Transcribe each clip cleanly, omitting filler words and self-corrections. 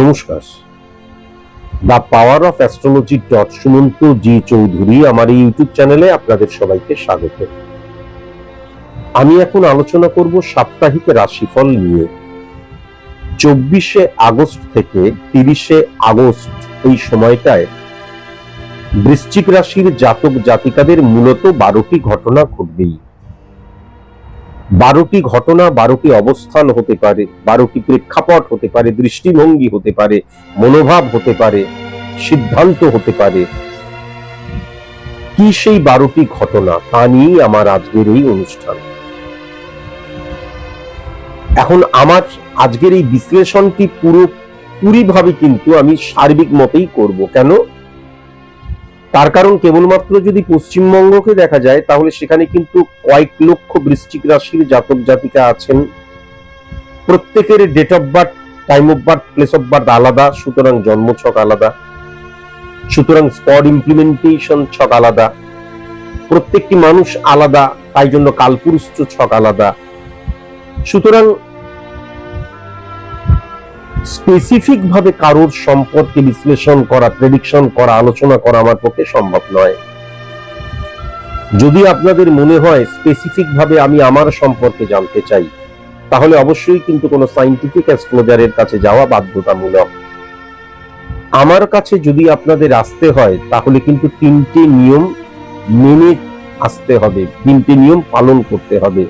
নমস্কার। The power of astrology Sumanta ji Chowdhury আমার এই ইউটিউব চ্যানেলে আপনাদের সবাইকে স্বাগত। আমি এখন আলোচনা করব সাপ্তাহিক রাশিফল নিয়ে। 24শে আগস্ট থেকে 30শে আগস্ট এই সময়টায় বৃশ্চিক রাশির জাতক জাতিকাদের মূলত 12টি ঘটনা ঘটবেই। 12টি ঘটনা 12টি অবস্থান হতে পারে, 12টি প্রেক্ষাপট হতে পারে, দৃষ্টিভঙ্গি হতে পারে, মনোভাব হতে পারে, সিদ্ধান্ত হতে পারে। কি সেই 12টি ঘটনা তা নিয়েই আমার আজকের এই অনুষ্ঠান। এখন আমার আজকের এই বিশ্লেষণটি পুরোপুরিভাবে কিন্তু আমি সার্বিক মতেই করব। কেন? তার কারণ কেবলমাত্র যদি পশ্চিমবঙ্গকে দেখা যায় তাহলে সেখানে কিন্তু কয়েক লক্ষ বৃশ্চিক রাশির জাতক জাতিকা আছেন। প্রত্যেকের date of birth, time of birth, place of birth আলাদা, সুতরাং জন্মছক আলাদা, সুতরাং স্পট ইমপ্লিমেন্টেশন ছক আলাদা, প্রত্যেকটি মানুষ আলাদা, তাই জন্য কালপুরুষ ছক আলাদা। সুতরাং স্পেসিফিক ভাবে কারোর সম্পর্কে বিশ্লেষণ করা, প্রেডিকশন করা, আলোচনা করা আমার পক্ষে সম্ভব নয়। যদি আপনাদের মনে হয় স্পেসিফিক ভাবে আমি আমার সম্পর্কে জানতে চাই, তাহলে অবশ্যই কিন্তু কোনো সায়েন্টিফিক অ্যাস্ট্রোলজারের কাছে যাওয়া বাধ্যতামূলক। আমার কাছে যদি আপনাদের আসতে হয় তাহলে কিন্তু 3টে নিয়ম মেনে আসতে হবে, 3টে নিয়ম পালন করতে হবে।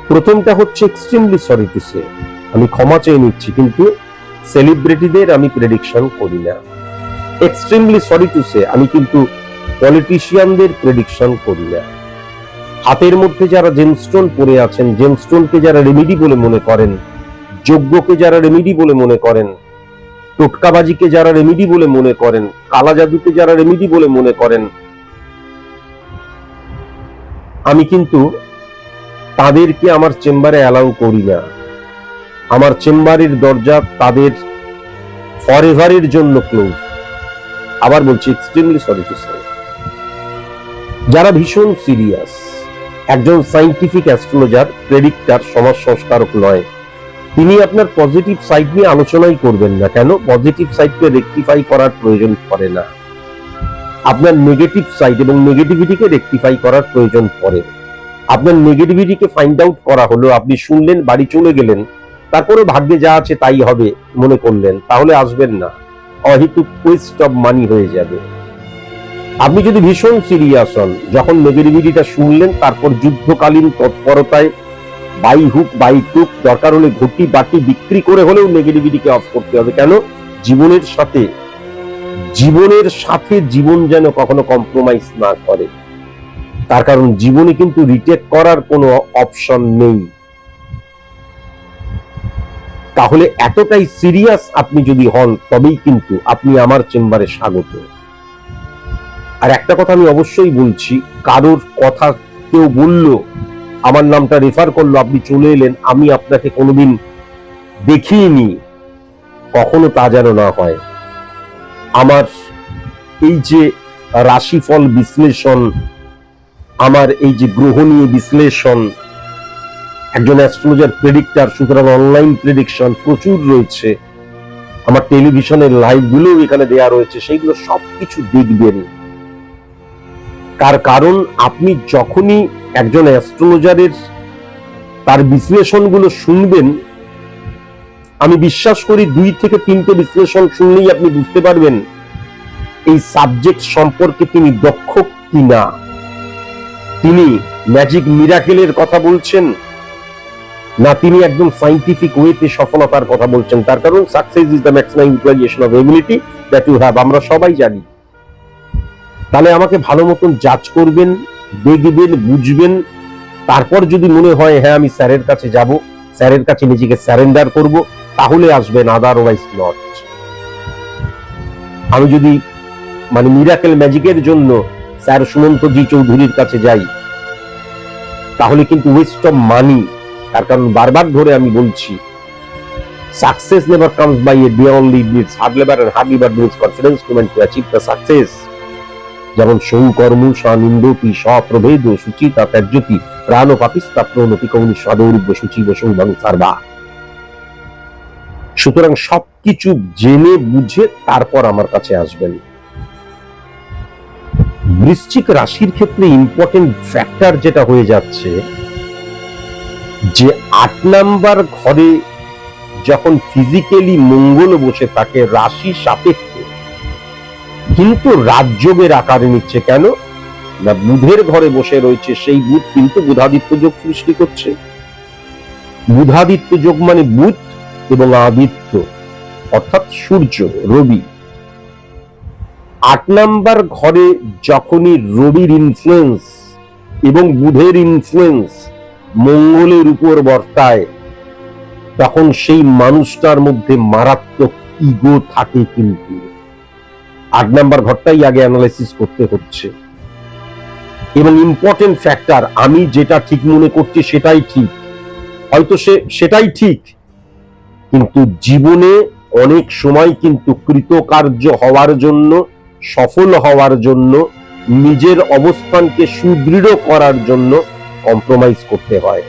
প্রথমটা হচ্ছে এক্সট্রিমলি সরি টু সে, আমি ক্ষমা চেয়ে নিচ্ছি, কিন্তু সেলিব্রিটিদের আমি প্রেডিকশন করি না। এক্সট্রিমলি সরি টু সে, আমি কিন্তু পলিটিশিয়ানদের প্রেডিকশন করি না। হাতের মধ্যে যারা জেমস্টোন পরে আছেন, জেমস্টোনকে যারা রেমেডি বলে মনে করেন, যজ্ঞকে যারা রেমেডি বলে মনে করেন, টোটকাবাজিকে যারা রেমেডি বলে মনে করেন, কালা জাদুকে যারা রেমেডি বলে মনে করেন, আমি কিন্তু তাদেরকে আমার চেম্বারে অ্যালাউ করি না। আমার চেম্বারের দরজা তাদের ফরএভারের জন্য ক্লোজ। আবার বলছি, এক্সট্রিমলি সরি টু সে। যারা ভীষণ সিরিয়াস, একজন সায়েন্টিফিক অ্যাস্ট্রোলজার, প্রেডিক্টর, সমাজ সংস্কারক নয়, তিনি আপনার পজিটিভ সাইড নিয়ে আলোচনাই করবেন না। কেন? পজিটিভ সাইডকে রেকটিফাই করার প্রয়োজন পড়ে না, আপনার নেগেটিভ সাইড এবং নেগেটিভিটিকে রেকটিফাই করার প্রয়োজন পড়ে। আপনার নেগেটিভিটিকে ফাইন্ড আউট করা হলো, আপনি শুনলেন, বাড়ি চলে গেলেন, তারপরে ভাগ্যে যা আছে তাই হবে মনে করলেন, তাহলে আসবেন না, অহেতুক ওয়েস্ট অফ মানি হয়ে যাবে। আপনি যদি ভীষণ সিরিয়াস হন, যখন নেগেটিভিটিটা শুনলেন, তারপর যুদ্ধকালীন তৎপরতায় বাই হুক বাই ক্রুক, দরকার হলে ঘটি বাটি বিক্রি করে হলেও নেগেটিভিটিকে অফ করতে হবে। কেন? জীবনের সাথে জীবন যেন কখনো কম্প্রোমাইজ না করে। তার কারণ জীবনে কিন্তু রিটেক করার কোনো অপশন নেই। তাহলে এতটাই সিরিয়াস আপনি যদি হন, তবেই কিন্তু আপনি আমার চেম্বারে স্বাগত। আর একটা কথা আমি অবশ্যই বলছি, কারোর কথা কেউ বললো, আমার নামটা রেফার করলো, আপনি চলে এলেন, আমি আপনাকে কোনোদিন দেখিনি, কখনো তা যেন না হয়। আমার এই যে রাশিফল বিশ্লেষণ, আমার এই যে গ্রহ নিয়ে বিশ্লেষণ, একজন অ্যাস্ট্রোলজার প্রেডিক্টর, সুতরাং অনলাইন প্রেডিকশন প্রচুর রয়েছে। আমার টেলিভিশনের লাইভ গুলো এখানে দেয়া রয়েছে, সেইগুলো সবকিছু দেখবেন। কারণ আপনি যখনই একজন অ্যাস্ট্রোলজারের তার বিশ্লেষণগুলো শুনবেন, আমি বিশ্বাস করি 2 থেকে 3টে বিশ্লেষণ শুনলেই আপনি বুঝতে পারবেন এই সাবজেক্ট সম্পর্কে তিনি দক্ষ কিনা, তিনি ম্যাজিক মিরাকেলের কথা বলছেন না তিনি একদম সায়েন্টিফিক ওয়েতে সফলতার কথা বলছেন। তার কারণ success is the maximum utilisation of ability that you have, আমরা সবাই জানি। তাহলে আমাকে ভালো মতন জাজ করবেন, দেখবেন, বুঝবেন। তারপর যদি মনে হয় হ্যাঁ আমি স্যারের কাছে যাব, স্যারের কাছে নিজেকে স্যারেন্ডার করব, তাহলে আসবেন, আদারওয়াইজ নট। আমি যদি মানে মিরাকেল ম্যাজিকের জন্য স্যার সুমন্ত জি চৌধুরীর কাছে যাই, তাহলে কিন্তু ওয়েস্ট অফ মানি। তার কারণ বারবার ধরে আমি বলছি, success never comes by a day only, needs hard labor and hard labor needs confidence to achieve the success. যেমন সৌকর্ম স্বনিন্দপি স্বপ্রভেদ সুচিতা ত্যাজ্যতি প্রাণ পাপিস্তা প্রণতি কৌনি সদৌরিব্য সূচি বসৌভাং সার্বা। সুতরাং সবকিছু জেনে বুঝে তারপর আমার কাছে আসবেন। বৃশ্চিক রাশির ক্ষেত্রে ইম্পর্টেন্ট ফ্যাক্টর যেটা হয়ে যাচ্ছে, যে 8 নাম্বার ঘরে যখন ফিজিক্যালি মঙ্গল বসে থাকে রাশি সাপেক্ষে, কিন্তু রাজযোগের আকার নিচ্ছে। কেন না, বুধের ঘরে বসে রয়েছে, সেই বুধ কিন্তু বুধাদিত্য যোগ সৃষ্টি করছে। বুধাদিত্য যোগ মানে বুধ এবং আদিত্য অর্থাৎ সূর্য, রবি। 8 নাম্বার ঘরে যখনই রবির ইনফ্লুয়েন্স এবং বুধের ইনফ্লুয়েন্স মঙ্গলের উপর বর্তায়, তখন সেই মানুষটার মধ্যে মারাত্মক ইগো থাকে। কিন্তু 8 নাম্বার ঘরটাই আগে অ্যানালাইসিস করতে হচ্ছে। এবং ইম্পর্টেন্ট ফ্যাক্টর, আমি যেটা ঠিক মনে করছি সেটাই ঠিক, হয়তো সেটাই ঠিক, কিন্তু জীবনে অনেক সময় কিন্তু কৃতকার্য হওয়ার জন্য, সফল হওয়ার জন্য, নিজের অবস্থানকে সুদৃঢ় করার জন্য কম্প্রোমাইজ করতে হয়,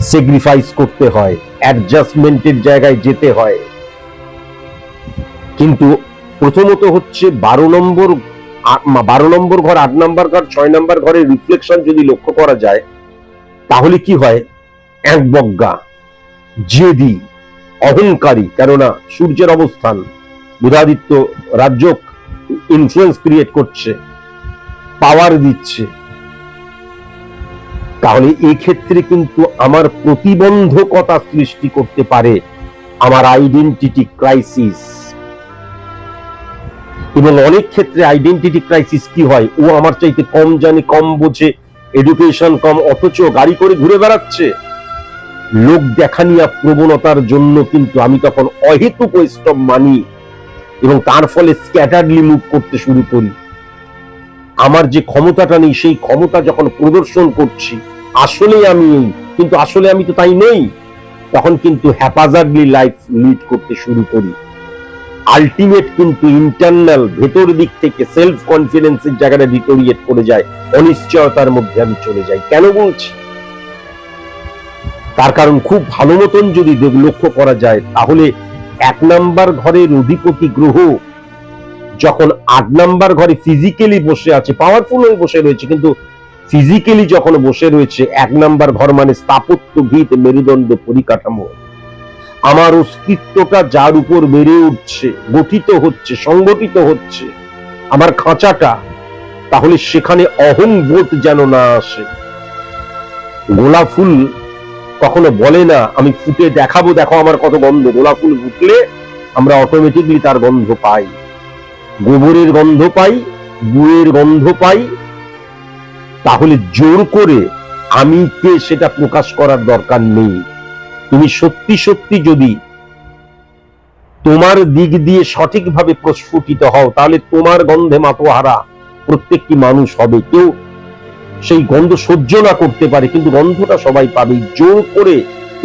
স্যাক্রিফাইস করতে হয়, অ্যাডজাস্টমেন্টের জায়গায় যেতে হয়। কিন্তু প্রথমত হচ্ছে 12 নম্বর ঘর, 8 নাম্বার ঘর, 6 নাম্বার ঘরের রিফ্লেকশন যদি লক্ষ্য করা যায়, তাহলে কি হয়, একবজ্ঞা, জেদি, অহংকারী। কেননা সূর্যের অবস্থান, বুধাদিত্য রাজযোগ ইনফ্লুয়েন্স ক্রিয়েট করছে, পাওয়ার দিচ্ছে। তাহলে এই ক্ষেত্রে কিন্তু আমার প্রতিবন্ধকতা সৃষ্টি করতে পারে আমার আইডেন্টিটি ক্রাইসিস। এবং অনেক ক্ষেত্রে আইডেন্টিটি ক্রাইসিস কি হয়, ও আমার চাইতে কম জানে, কম বোঝে, এডুকেশন কম, অথচ গাড়ি করে ঘুরে বেড়াচ্ছে। লোক দেখানিয়া প্রবণতার জন্য কিন্তু আমি তখন অহেতুক ওয়েস্ট অফ মানি এবং তার ফলে স্ক্যাটারলি মুভ করতে শুরু করি। আমার যে ক্ষমতাটা নেই, সেই ক্ষমতা যখন প্রদর্শন করছি, আসলে আমি এই, কিন্তু আসলে আমি তো তাই নই, তখন কিন্তু হ্যাপাজার্ডলি লাইফ লিড করতে শুরু করি। আলটিমেট কিন্তু ইন্টারনাল, ভেতর দিক থেকে সেলফ কনফিডেন্সের জায়গাটা ডিটোরিয়েট করে যায়, অনিশ্চয়তার মধ্যে আমি চলে যাই। কেন বলছি, তার কারণ খুব ভালো মতন যদি লক্ষ্য করা যায়, তাহলে 1 নাম্বার ঘরের অধিপতি গ্রহ যখন 8 নাম্বার ঘরে ফিজিক্যালি বসে আছে, পাওয়ারফুল হয়ে বসে রয়েছে, কিন্তু ফিজিক্যালি যখন বসে রয়েছে, 1 নাম্বার ঘর মানে স্থাপত্য, ভিত, মেরুদণ্ড, পরিকাঠামো, আমার অস্তিত্বটা যার উপর বেড়ে উঠছে, গঠিত হচ্ছে, সংগঠিত হচ্ছে, আমার খাঁচাটা, তাহলে সেখানে অহংবোধ যেন না আসে। গোলাপ ফুল কখনো বলে না আমি ফুটে দেখাবো, দেখো আমার কত গন্ধ। গোলাপ ফুল ফুটলে আমরা অটোমেটিকলি তার গন্ধ পাই, গোবরের গন্ধ পাই, গুয়ের গন্ধ পাই। তাহলে জোর করে আমি কে সেটা প্রকাশ করার দরকার নেই। তুমি সত্যি সত্যি যদি তোমার দিক দিয়ে সঠিকভাবে প্রস্ফুটিত হও, তাহলে তোমার গন্ধে মাতোহারা প্রত্যেকটি মানুষ হবে। কেউ সেই গন্ধ সহ্য না করতে পারে, কিন্তু গন্ধটা সবাই পাবে। জোর করে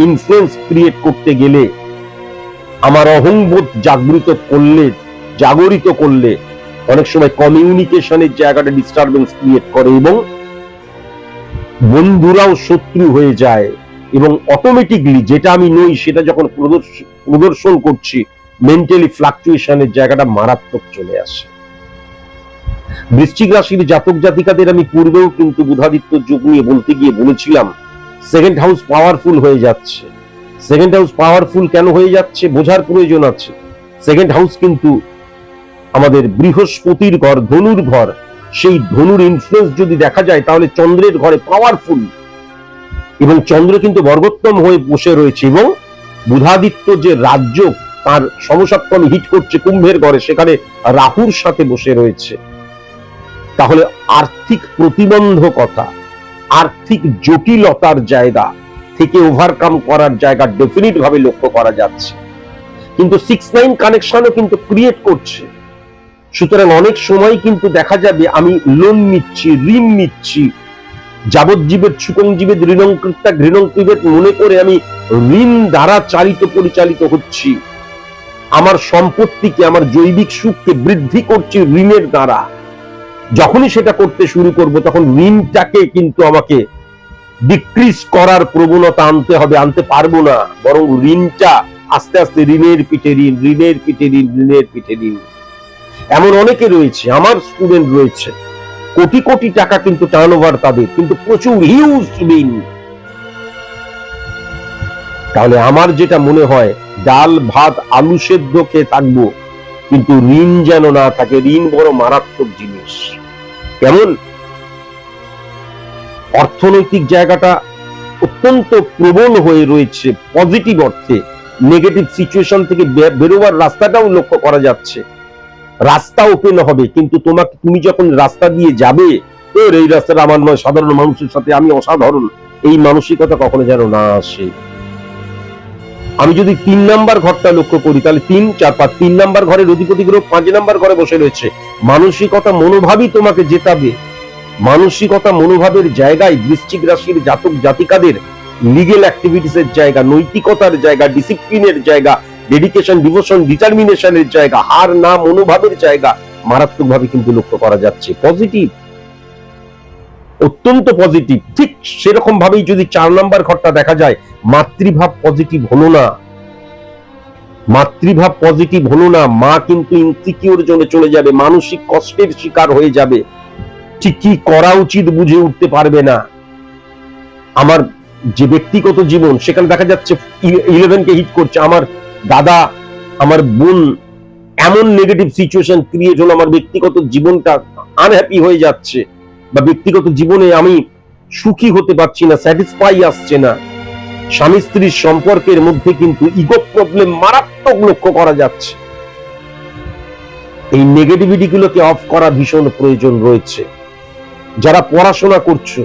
ইনফ্লুয়েন্স ক্রিয়েট করতে গেলে, আমার অহংবোধ জাগরিত করলে অনেক সময় কমিউনিকেশনের জায়গাটা ডিস্টারবেন্স ক্রিয়েট করে এবং বন্ধুরাও শত্রু হয়ে যায়। এবং অটোমেটিকলি যেটা আমি নই সেটা যখন প্রদর্শন করছি, মেন্টালি ফ্লাকচুয়েশনের জায়গাটা মারাত্মক চলে আসে। বৃশ্চিক রাশির জাতক জাতিকাদের আমি পূর্বেও কিন্তু বুধাদিত্য যোগ নিয়ে বলতে গিয়ে বলেছিলাম, 2nd হাউস পাওয়ারফুল হয়ে যাচ্ছে। 2nd হাউস পাওয়ারফুল কেন হয়ে যাচ্ছে বোঝার প্রয়োজন আছে। 2nd হাউস কিন্তু আমাদের বৃহস্পতির ঘর, ধনুর ঘর। সেই ধনুর ইনফ্লুয়েন্স যদি দেখা যায়, তাহলে চন্দ্রের ঘরে পাওয়ারফুল, এবং চন্দ্র কিন্তু বর্গোত্তম হয়ে বসে রয়েছে, এবং বুধাদিত্য যে রাজযোগ তার সমসপ্তমী হিট করছে কুম্ভের ঘরে, সেখানে রাহুর সাথে বসে রয়েছে। তাহলে আর্থিক প্রতিবন্ধকতা, আর্থিক জটিলতার জায়গা থেকে ওভারকাম করার জায়গা ডেফিনিট ভাবে লক্ষ্য করা যাচ্ছে। কিন্তু 6-9 কানেকশনও কিন্তু ক্রিয়েট করছে। সুতরাং অনেক সময় কিন্তু দেখা যাবে আমি লোন নিচ্ছি, ঋণ নিচ্ছি, যাবজ্জীবের সুকংজীবের ঋণংকৃতা ঘৃণংকৃবেদ মনে করে আমি ঋণ দ্বারা পরিচালিত হচ্ছি। আমার সম্পত্তিকে, আমার জৈবিক সুখকে বৃদ্ধি করছি ঋণের দ্বারা। যখনই সেটা করতে শুরু করব তখন ঋণটাকে কিন্তু আমাকে ডিক্রিজ করার প্রবণতা আনতে হবে, আনতে পারবো না। বরং ঋণটা আস্তে আস্তে ঋণের পিঠে ঋণ, ঋণের পিঠে ঋণ, ঋণের পিঠে ঋণ। এমন অনেকে রয়েছে, আমার স্টুডেন্ট রয়েছে, কোটি কোটি টাকা কিন্তু টার্নওভার তাদের, কিন্তু প্রচুর হিউজ ঋণ। তাহলে আমার যেটা মনে হয়, ডাল ভাত আলু সেদ্ধ খেয়ে থাকবো, কিন্তু ঋণ যেন না থাকে। ঋণ বড় মারাত্মক জিনিস। কেমন অর্থনৈতিক জায়গাটা অত্যন্ত প্রবল হয়ে রয়েছে পজিটিভ অর্থে, নেগেটিভ সিচুয়েশন থেকে বেরোবার রাস্তাটাও লক্ষ্য করা যাচ্ছে। রাস্তা ওপেন হবে, কিন্তু তুমি যখন রাস্তা দিয়ে যাবে, এই রাস্তাটা আমার নয়, সাধারণ মানুষের সাথে আমি অসাধারণ, এই মানসিকতা কখনো যেন না আসে। আমি যদি 3 নাম্বার ঘরটা লক্ষ্য করি, তাহলে 3, 4, 5, 3 নাম্বার ঘরের অধিপতি গ্রহ 5 নাম্বার ঘরে বসে রয়েছে। মানসিকতা মনোভাবই তোমাকে জেতাবে। মানসিকতা মনোভাবের জায়গায় বৃশ্চিক রাশির জাতক জাতিকাদের লিগেল অ্যাক্টিভিটিসের জায়গা, নৈতিকতার জায়গা, ডিসিপ্লিনের জায়গা, ডেডিকেশন, ডিভোশন, ডিটারমিনেশনের জায়গা, হার না মনোভাবের জায়গা মারাত্মকভাবে কিন্তু লক্ষ্য করা যাচ্ছে। পজিটিভ, অত্যন্ত পজিটিভ। ঠিক সেরকম ভাবেই যদি 4 নাম্বার ঘরটা দেখা যায়, মাতৃভাব পজিটিভ হলো না, মাতৃভাব পজিটিভ হলো না। মা কিন্তু ইনসিকিউর জন্য চলে যাবে, মানসিক কষ্টের শিকার হয়ে যাবে, ঠিক কি করা উচিত বুঝে উঠতে পারবে না। আমার যে ব্যক্তিগত জীবন, সেখানে দেখা যাচ্ছে 11 কে হিট করছে। আমার দাদা, আমার বোন এমন নেগেটিভ সিচুয়েশন ক্রিয়েট হলো, আমার ব্যক্তিগত জীবনটা আনহ্যাপি হয়ে যাচ্ছে, বা ব্যক্তিগত জীবনে আমি সুখী হতে পারছি না, স্যাটিসফাই আসছে না। স্বামী স্ত্রীর সম্পর্কের মধ্যে কিন্তু ইগো প্রবলেম মারাত্মক লক্ষ্য করা যাচ্ছে। এই নেগেটিভিটি গুলোকে অফ করা ভীষণ প্রয়োজন রয়েছে। যারা পড়াশোনা করছো,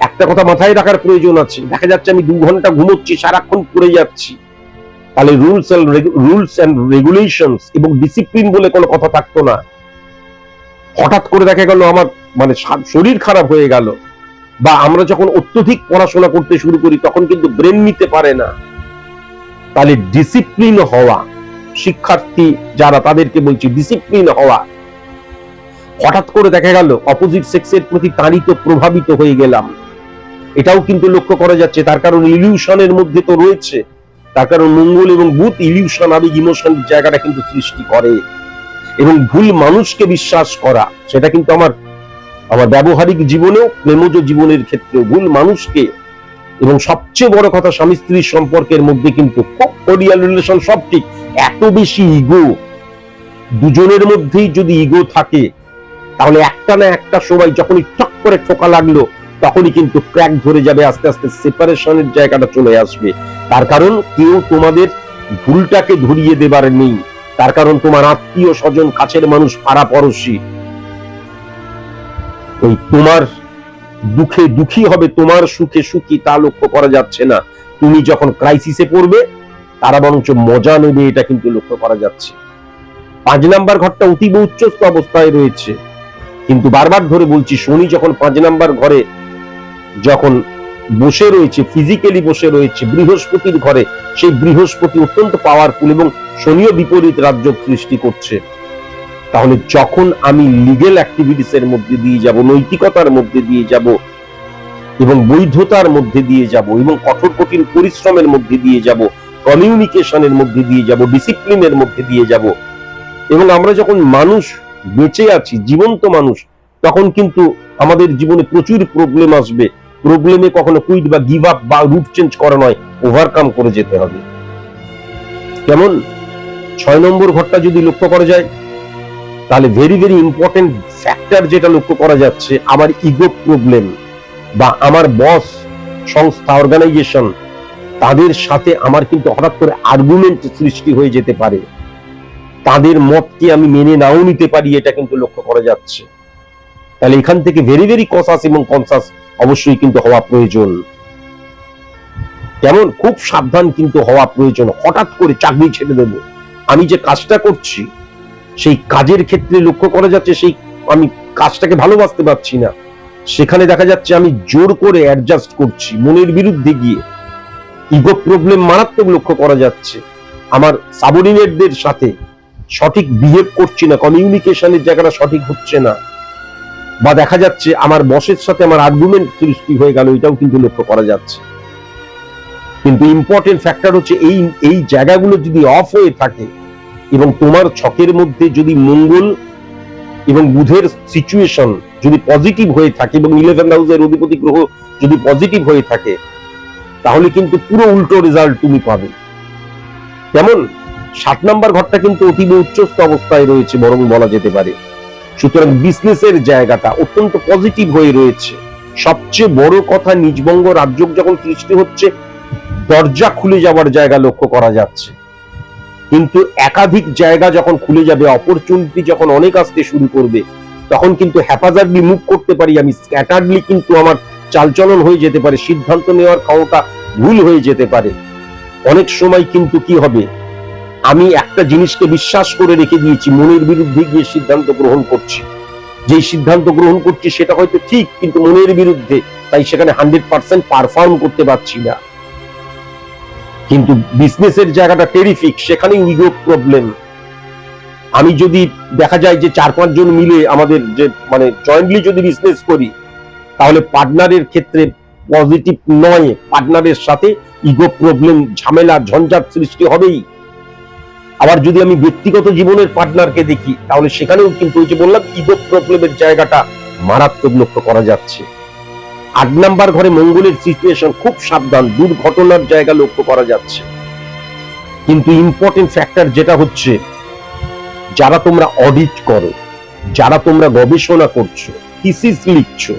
একটা কথা মাথায় রাখার প্রয়োজন আছে। দেখা যাচ্ছে আমি 2 ঘন্টা ঘুমোচ্ছি, সারাক্ষণ পড়ে যাচ্ছি, তাহলে রুলস এন্ড রেগুলেশনস এবং ডিসিপ্লিন বলে কোনো কথা থাকতো না। হঠাৎ করে দেখা গেল আমার শরীর খারাপ হয়ে গেল, বা আমরা যখন অত্যধিক পড়াশোনা করতে শুরু করি তখন কিন্তু ব্রেন নিতে পারে না। তাহলে ডিসিপ্লিন হওয়া, শিক্ষার্থী যারা তাদেরকে বলছি ডিসিপ্লিন হওয়া। হঠাৎ করে দেখা গেল অপোজিট সেক্সের প্রতি তাড়িত প্রভাবিত হয়ে গেলাম, এটাও কিন্তু লক্ষ্য করা যাচ্ছে। তার কারণ ইলিউশনের মধ্যে তো রয়েছে, তার কারণ মঙ্গল এবং বুধ ইলিউশন, আবেগ, ইমোশনের জায়গাটা কিন্তু সৃষ্টি করে। এবং ভুল মানুষকে বিশ্বাস করা, সেটা কিন্তু আমার ব্যবহারিক জীবনেও, প্রেমজ জীবনের ক্ষেত্রেও ভুল মানুষকে, এবং সবচেয়ে বড় কথা স্বামী স্ত্রীর সম্পর্কের মধ্যে কিন্তু খুব কোর্ডিয়াল রিলেশন, সব ঠিক, এত বেশি ইগো, দুজনের মধ্যেই যদি ইগো থাকে তাহলে একটা না একটা সময় যখনই টক করে ঠোকা লাগলো তখনই কিন্তু ক্র্যাক ধরে যাবে, আস্তে আস্তে সেপারেশনের জায়গাটা চলে আসবে। তার কারণ কেউ তোমাদের ভুলটাকে ধরিয়ে দেবার নেই, তার কারণ তোমার আত্মীয় স্বজন, কাছের মানুষ, পাড়া পড়শি ওই তোমার দুঃখে দুঃখী হবে, তোমার সুখে সুখী তা লক্ষ্য করা যাচ্ছে না। তুমি যখন ক্রাইসিসে পড়বে তারা বরঞ্চ মজা নেবে, এটা কিন্তু লক্ষ্য করা যাচ্ছে। 5 নাম্বার ঘরটা অতীব উচ্চস্থ অবস্থায় রয়েছে, কিন্তু বারবার ধরে বলছি, শনি যখন 5 নাম্বার ঘরে যখন বসে রয়েছে, ফিজিক্যালি বসে রয়েছে বৃহস্পতির ঘরে, সেই বৃহস্পতি অত্যন্ত পাওয়ারফুল এবং শনিও বিপরীত রাজ্য সৃষ্টি করছে। তাহলে যখন আমি লিগেল অ্যাক্টিভিটিস এর মধ্যে দিয়ে যাব, নৈতিকতার মধ্যে দিয়ে যাব এবং বৈধতার মধ্যে দিয়ে যাব এবং কঠোর কঠিন পরিশ্রমের মধ্যে দিয়ে যাব, কমিউনিকেশনের মধ্যে দিয়ে যাব, ডিসিপ্লিনের মধ্যে দিয়ে যাব, এবং আমরা যখন মানুষ বেঁচে আছি, জীবন্ত মানুষ, তখন কিন্তু আমাদের জীবনে প্রচুর প্রবলেম আসবে। প্রবলেমে কখনো কুইট বা গিভ আপ বা রুট চেঞ্জ করা নয়, ওভারকাম করে যেতে হবে। কেমন 6 নম্বর ঘরটা যদি লক্ষ্য করা যায়, তাহলে ভেরি ভেরি ইম্পর্টেন্ট ফ্যাক্টর যেটা লক্ষ্য করা যাচ্ছে, আমার ইগো প্রবলেম বা আমার বস, সংস্থা, অর্গানাইজেশন, তাদের সাথে আমার কিন্তু হঠাৎ করে আর্গুমেন্ট সৃষ্টি হয়ে যেতে পারে, তাদের মতকে আমি মেনে নাও নিতে পারি, এটা কিন্তু লক্ষ্য করা যাচ্ছে। তাহলে এখান থেকে ভেরি ভেরি কসাস এবং কনসাস অবশ্যই কিন্তু হওয়া প্রয়োজন। কেমন, খুব সাবধান কিন্তু হওয়া প্রয়োজন। হঠাৎ করে চাকরি ছেড়ে দেব, আমি যে কাজটা করছি সেই কাজের ক্ষেত্রে লক্ষ্য করা যাচ্ছে সেই আমি কাজটাকে ভালোবাসতে পারছি না, সেখানে দেখা যাচ্ছে আমি জোর করে অ্যাডজাস্ট করছি মনের বিরুদ্ধে গিয়ে। ইগো প্রবলেম মারাত্মক লক্ষ্য করা যাচ্ছে। আমার সাবঅর্ডিনেটদের সাথে সঠিক বিহেভ করছি না, কমিউনিকেশনের জায়গাটা সঠিক হচ্ছে না, বা দেখা যাচ্ছে আমার বসের সাথে আমার আর্গুমেন্ট সৃষ্টি হয়ে গেল, এটাও কিন্তু লক্ষ্য করা যাচ্ছে। কিন্তু ইম্পর্টেন্ট ফ্যাক্টর হচ্ছে এই জায়গাগুলো যদি অফ হয়ে থাকে এবং তোমার ছকের মধ্যে যদি মঙ্গল এবং বুধের সিচুয়েশন যদি পজিটিভ হয়ে থাকে এবং 11th হাউসের অধিপতি গ্রহ যদি পজিটিভ হয়ে থাকে, তাহলে কিন্তু পুরো উল্টো রেজাল্ট তুমি পাবে। কেমন, 7 নম্বর ঘরটা কিন্তু অতীব উচ্চস্থ অবস্থায় রয়েছে বরং বলা যেতে পারে। সুতরাং বিজনেসের জায়গাটা অত্যন্ত পজিটিভ হয়ে রয়েছে। সবচেয়ে বড় কথা, নিজবঙ্গ রাজযোগ যখন সৃষ্টি হচ্ছে, দরজা খুলে যাওয়ার জায়গা লক্ষ্য করা যাচ্ছে। কিন্তু একাধিক জায়গা যখন খুলে যাবে, অপরচুনিটি যখন অনেক আসতে শুরু করবে, তখন কিন্তু হ্যাপাজার্ডলি মুভ করতে পারি আমি, স্ক্যাটার্ডলি কিন্তু আমার চালচলন হয়ে যেতে পারে, সিদ্ধান্ত নেওয়ার ক্ষমতা ভুল হয়ে যেতে পারে। অনেক সময় কিন্তু কি হবে, আমি একটা জিনিসকে বিশ্বাস করে রেখে দিয়েছি, মনের বিরুদ্ধে গিয়ে সিদ্ধান্ত গ্রহণ করছি। যে সিদ্ধান্ত গ্রহণ করছি সেটা হয়তো ঠিক, কিন্তু মনের বিরুদ্ধে, তাই সেখানে 100% পারফর্ম করতে পারছি না। কিন্তু বিজনেসের জায়গাটা টেরিফিক, সেখানে ইগো প্রবলেম। আমি যদি দেখা যায় যে 4-5 জন মিলে আমাদের যে মানে জয়েন্টলি যদি বিজনেস করি, তাহলে পার্টনারের ক্ষেত্রে পজিটিভ নয়, পার্টনারের সাথে ইগো প্রবলেম, ঝামেলা, ঝঞ্ঝাট সৃষ্টি হবেই। আবার যদি আমি ব্যক্তিগত জীবনের পার্টনারকে দেখি, তাহলে সেখানেও কিন্তু ওই যে বললাম ইগো প্রবলেমের জায়গাটা মারাত্মক লক্ষ্য করা যাচ্ছে। 8 নাম্বার ঘরে মঙ্গলের সিচুয়েশন, খুব সাবধান, দুর্ঘটনার জায়গা লক্ষ্য করা যাচ্ছে। কিন্তু ইম্পর্টেন্ট ফ্যাক্টর যেটা হচ্ছে, যারা তোমরা অডিট করো, যারা তোমরা গবেষণা করছো, থিসিস লিখছো,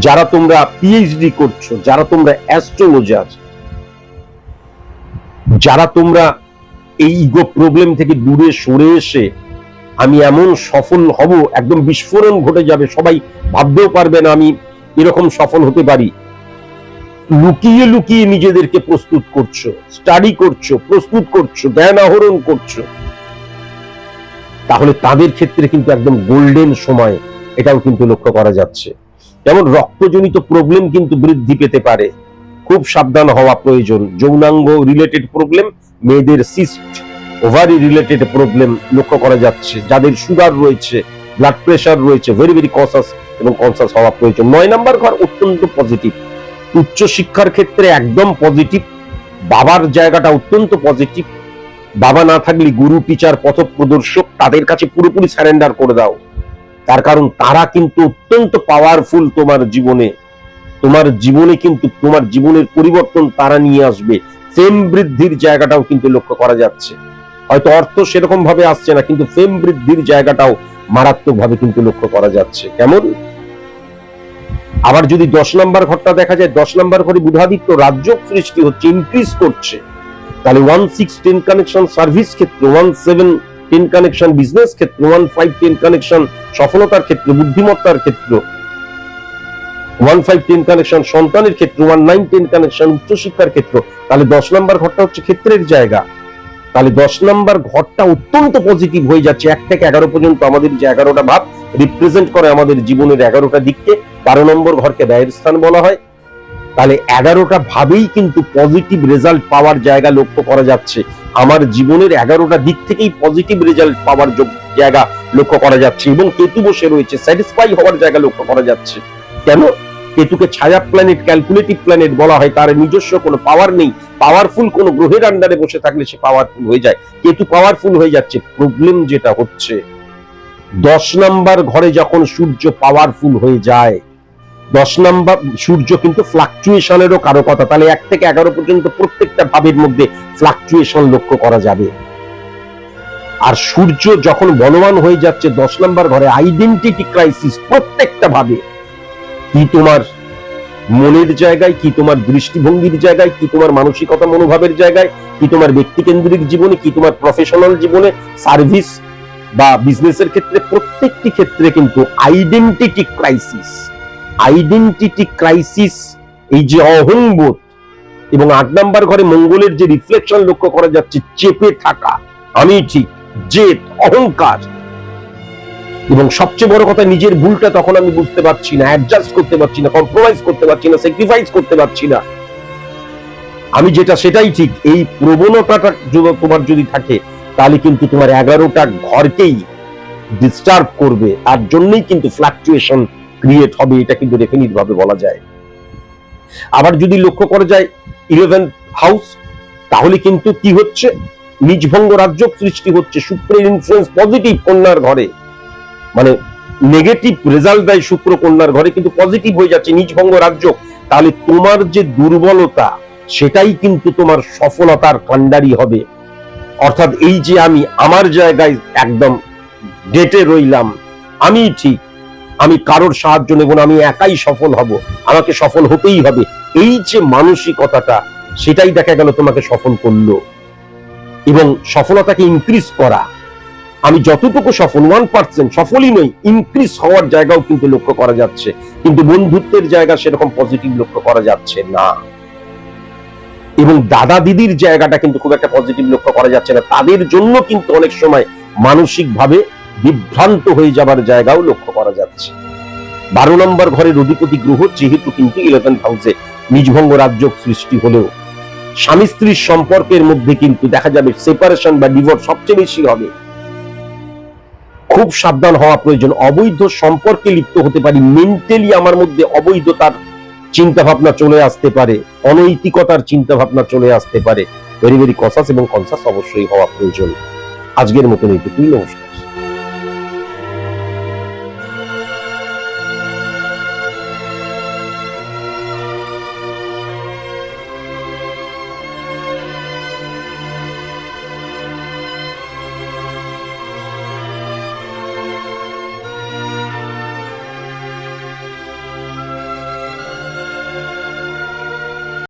যারা তোমরা পিএইচডি করছো, যারা তোমরা অ্যাস্ট্রোলজার, যারা তোমরা এই ইগো প্রবলেম থেকে দূরে সরে এসে আমি এমন সফল হব, একদম বিস্ফোরণ ঘটে যাবে, সবাই ভাবতেও পারবে না আমি এরকম সফল হতে পারি, লুকিয়ে লুকিয়ে নিজেদেরকে প্রস্তুত করছো, স্টাডি করছো, প্রস্তুত করছো, জ্ঞান আহরণ করছো, তাহলে তাদের ক্ষেত্রে কিন্তু একদম গোল্ডেন সময়, এটাও কিন্তু লক্ষ্য করা যাচ্ছে। যেমন রক্তজনিত প্রবলেম কিন্তু বৃদ্ধি পেতে পারে, খুব সাবধান হওয়া প্রয়োজন। যৌনাঙ্গ রিলেটেড প্রবলেম, মেয়েদের সিস্ট ওভারি রিলেটেড প্রবলেম লক্ষ্য করা যাচ্ছে। যাদের সুগার রয়েছে, ব্লাড প্রেশার রয়েছে, ভেরি ভেরি কনসাস এবং কনসাস হওয়া প্রয়োজন। 9 নাম্বার ঘর অত্যন্ত পজিটিভ, উচ্চ শিক্ষার ক্ষেত্রে একদম পজিটিভ, বাবার জায়গাটা অত্যন্ত পজিটিভ। বাবা না থাকলে গুরু, টিচার, পথপ্রদর্শক, তাদের কাছে পুরোপুরি সারেন্ডার করে দাও। তার কারণ তারা কিন্তু অত্যন্ত পাওয়ারফুল তোমার জীবনে। তোমার জীবনে কিন্তু তোমার জীবনের পরিবর্তন তারা নিয়ে আসবে। ফেম বৃদ্ধির জায়গাটাও কিন্তু লক্ষ্য করা যাচ্ছে। হয়তো অর্থ সেরকম ভাবে আসছে না, কিন্তু ফেম বৃদ্ধির জায়গাটাও মারাত্মক ভাবে কিন্তু লক্ষ্য করা যাচ্ছে। কেমন, আবার যদি 10 নাম্বার ঘরটা দেখা যায়, 10 নাম্বার ঘরে বুধাদিত্য রাজযোগ সৃষ্টি হচ্ছে, ইনক্রিজ করছে, তাহলে 1-6-10 কানেকশন সার্ভিস ক্ষেত্র, 1-7-10 কানেকশন বিজনেস ক্ষেত্র, 1-5-10 কানেকশন সফলতার ক্ষেত্র, বুদ্ধিমত্তার ক্ষেত্র, 1-5-10 কানেকশন সন্তানের ক্ষেত্র, 1-9-10 কানেকশন উচ্চশিক্ষার ক্ষেত্র। তাহলে 10 নাম্বার ঘরটা হচ্ছে ক্ষেত্রের জায়গা। তাহলে 10 নাম্বার ঘরটা অত্যন্ত পজিটিভ হয়ে যাচ্ছে। 1 থেকে 11 পর্যন্ত আমাদের যে 11টা ভাব রিপ্রেজেন্ট করে আমাদের জীবনের 11টা দিককে। 12 নম্বর ঘরকে ব্যয়ের স্থান বলা হয়। তাহলে 11টা ভাবেই কিন্তু পজিটিভ রেজাল্ট পাওয়ার জায়গা লক্ষ্য করা যাচ্ছে। আমার জীবনের 11টা দিক থেকেই পজিটিভ রেজাল্ট পাওয়ার জায়গা লক্ষ্য করা যাচ্ছে। এবং কেতু বসে রয়েছে, স্যাটিসফাই হওয়ার জায়গা লক্ষ্য করা যাচ্ছে। কেন, কেতুকে ছায়া প্ল্যানেট, ক্যালকুলেটিভ প্ল্যানেট বলা হয়। তার নিজস্ব কোনো পাওয়ার নেই, পাওয়ারফুল কোনো গ্রহের আন্ডারে বসে থাকলে সে পাওয়ারফুল হয়ে যায়। কেতু পাওয়ারফুল হয়ে যাচ্ছে। প্রবলেম যেটা হচ্ছে, 10 নাম্বার ঘরে যখন সূর্য পাওয়ারফুল হয়ে যায়, 10 নাম্বার সূর্য কিন্তু ফ্লাকচুয়েশনেরও কারকতা। তাহলে 1 থেকে 11 পর্যন্ত প্রত্যেকটা ভাবের মধ্যে ফ্লাকচুয়েশন লক্ষ্য করা যাবে। আর সূর্য যখন বলবান হয়ে যাচ্ছে 10 নাম্বার ঘরে, আইডেন্টিটি ক্রাইসিস প্রত্যেকটা ভাবে, কি তোমার মনের জায়গায়, কি তোমার দৃষ্টিভঙ্গির জায়গায়, কি তোমার মানসিকতা মনোভাবের জায়গায়, কি তোমার ব্যক্তিকেন্দ্রিক জীবনে, কি তোমার প্রফেশনাল জীবনে, সার্ভিস বা বিজনেসের ক্ষেত্রে, প্রত্যেকটি ক্ষেত্রে কিন্তু আইডেন্টিটি ক্রাইসিস, এই যে অহংবোধ, এবং 8 নাম্বার ঘরে মঙ্গলের যে রিফ্লেকশন লক্ষ্য করা যাচ্ছে, চেপে থাকা, আমি ঠিক, জেদ, অহংকার, এবং সবচেয়ে বড় কথা নিজের ভুলটা তখন আমি বুঝতে পারছি না, অ্যাডজাস্ট করতে পারছি না, কম্প্রোমাইজ করতে পারছি না, স্যাক্রিফাইস করতে পারছি না, আমি যেটা সেটাই ঠিক। এই প্রবণতাটা তোমার যদি থাকে তাহলে কিন্তু তোমার 11টা ঘরকেই ডিস্টার্ব করবে, তার জন্যই কিন্তু ফ্লাকচুয়েশন ক্রিয়েট হবে, এটা কিন্তু ডেফিনিট ভাবে বলা যায়। আবার যদি লক্ষ্য করা যায় 11th হাউস, তাহলে কিন্তু কি হচ্ছে, নিজভঙ্গ রাজ্য সৃষ্টি হচ্ছে, শুক্রের ইনফ্লুয়েন্স পজিটিভ কন্যার ঘরে, মানে নেগেটিভ রেজাল্ট দেয় শুক্র কন্যার ঘরে, কিন্তু পজিটিভ হয়ে যাচ্ছে নিজভঙ্গ রাজ্য। তাহলে তোমার যে দুর্বলতা সেটাই কিন্তু তোমার সফলতার কাণ্ডারি হবে। অর্থাৎ এই যে আমি আমার জায়গায় একদম ডেটে রইলাম, আমি ঠিক, আমি কারোর সাহায্য নেব না, আমি একাই সফল হব, আমাকে সফল হতেই হবে, এই যে মানসিকতাটা, সেটাই দেখা গেল তোমাকে সফল করলো। এবং সফলতাকে ইনক্রিজ করা, আমি যতটুকু সফল 1% সফলই নই, ইনক্রিজ হওয়ার জায়গাও কিন্তু লক্ষ্য করা যাচ্ছে, কিন্তু বন্ধুত্বের জায়গা সেরকম পজিটিভ লক্ষ্য করা যাচ্ছে না। এবং দাদা দিদির জায়গাটা কিন্তু খুব একটা পজিটিভ লক্ষ্য করা যাচ্ছে না, তাদের জন্য কিন্তু অনেক সময় মানসিক ভাবে বিভ্রান্ত হয়ে যাবার জায়গাও লক্ষ্য করা যাচ্ছে। 12 নম্বর ঘরের অধিপতি গ্রহ যেহেতু কিন্তু 11th হাউসে নিজভঙ্গ রাজ্য সৃষ্টি হলেও স্বামী স্ত্রীর সম্পর্কের মধ্যে কিন্তু দেখা যাবে সেপারেশন বা ডিভোর্স সবচেয়ে বেশি হবে। খুব সাবধান হওয়া প্রয়োজন, অবৈধ সম্পর্কে লিপ্ত হতে পারি, মেন্টালি আমার মধ্যে অবৈধতার চিন্তা ভাবনা চলে আসতে পারে, অনৈতিকতার চিন্তা ভাবনা চলে আসতে পারে। ভেরি ভেরি কনসাস এবং কনসাস অবশ্যই হওয়া প্রয়োজন। আজকের মতন এইটুকুই, নমস্কার।